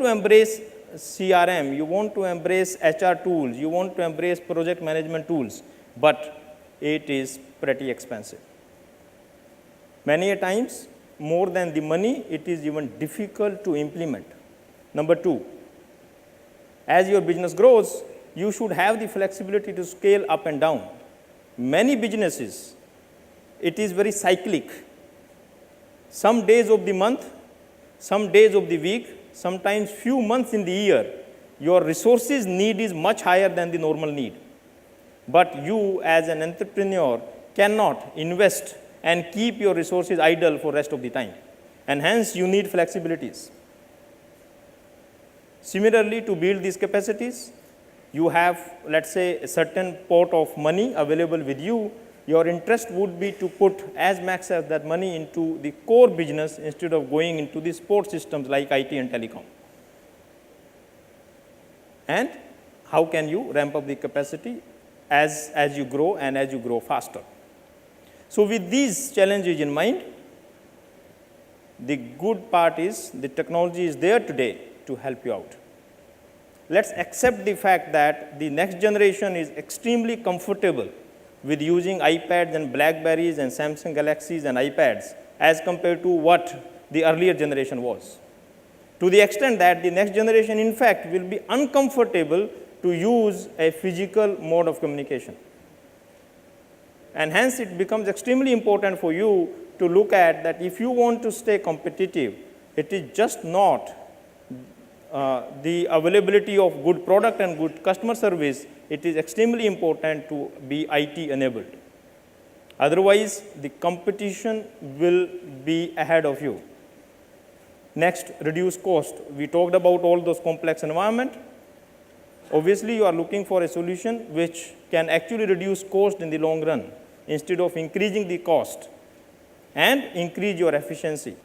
to embrace CRM, you want to embrace HR tools, you want to embrace project management tools, but it is pretty expensive. Many a times, more than the money, it is even difficult to implement. Number two, as your business grows, you should have the flexibility to scale up and down. Many businesses, it is very cyclic. Some days of the month, some days of the week, sometimes few months in the year, your resources need is much higher than the normal need. But you as an entrepreneur cannot invest and keep your resources idle for rest of the time. And hence you need flexibilities. Similarly, to build these capacities, you have, let's say, a certain pot of money available with you. Your interest would be to put as max as that money into the core business instead of going into the support systems like IT and telecom. And how can you ramp up the capacity as you grow and as you grow faster? So with these challenges in mind, the good part is the technology is there today to help you out. Let's accept the fact that the next generation is extremely comfortable with using iPads and Blackberries and Samsung Galaxies and iPads as compared to what the earlier generation was. To the extent that the next generation, in fact, will be uncomfortable to use a physical mode of communication. And hence, it becomes extremely important for you to look at that if you want to stay competitive, it is just not the availability of good product and good customer service, it is extremely important to be IT enabled. Otherwise, the competition will be ahead of you. Next, reduce cost. We talked about all those complex environment. Obviously, you are looking for a solution which can actually reduce cost in the long run instead of increasing the cost and increase your efficiency.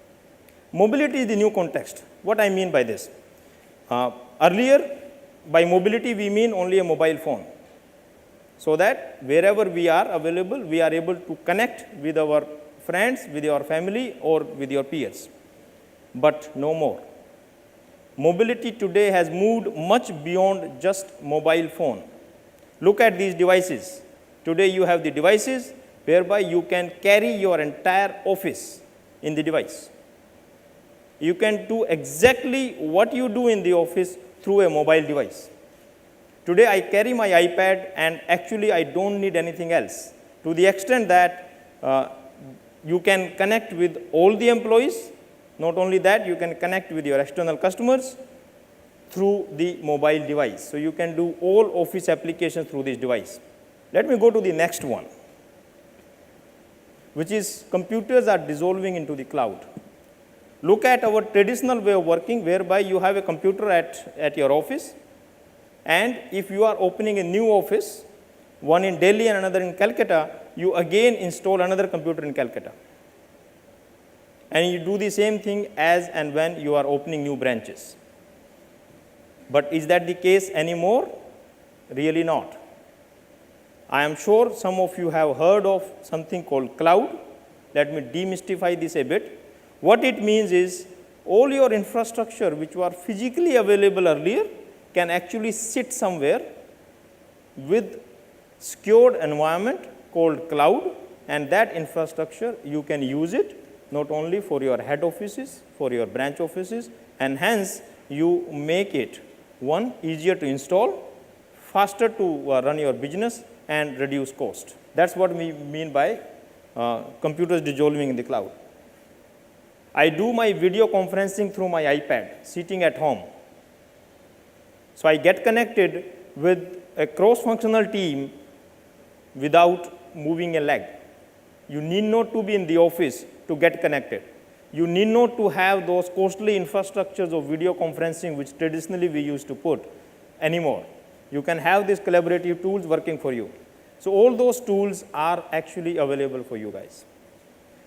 Mobility is the new context. What I mean by this? Earlier, by mobility, we mean only a mobile phone. So that wherever we are available, we are able to connect with our friends, with your family, or with your peers. But no more. Mobility today has moved much beyond just mobile phone. Look at these devices. Today you have the devices whereby you can carry your entire office in the device. You can do exactly what you do in the office through a mobile device. Today I carry my iPad and actually I don't need anything else. To the extent that you can connect with all the employees. Not only that, you can connect with your external customers through the mobile device. So you can do all office applications through this device. Let me go to the next one, which is computers are dissolving into the cloud. Look at our traditional way of working, whereby you have a computer at your office, and if you are opening a new office, one in Delhi and another in Calcutta, you again install another computer in Calcutta. And you do the same thing as and when you are opening new branches. But is that the case anymore? Really not. I am sure some of you have heard of something called cloud. Let me demystify this a bit. What it means is all your infrastructure which were physically available earlier can actually sit somewhere with secured environment called cloud, and that infrastructure you can use it not only for your head offices, for your branch offices, and hence you make it, one, easier to install, faster to run your business, and reduce cost. That's what we mean by computers dissolving in the cloud. I do my video conferencing through my iPad, sitting at home. So I get connected with a cross-functional team without moving a leg. You need not to be in the office to get connected. You need not to have those costly infrastructures of video conferencing which traditionally we used to put anymore. You can have these collaborative tools working for you. So all those tools are actually available for you guys.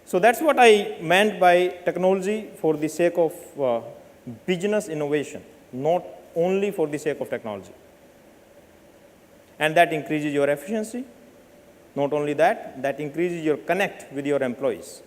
So that's what I meant by technology for the sake of business innovation, not only for the sake of technology. And that increases your efficiency. Not only that, that increases your connect with your employees.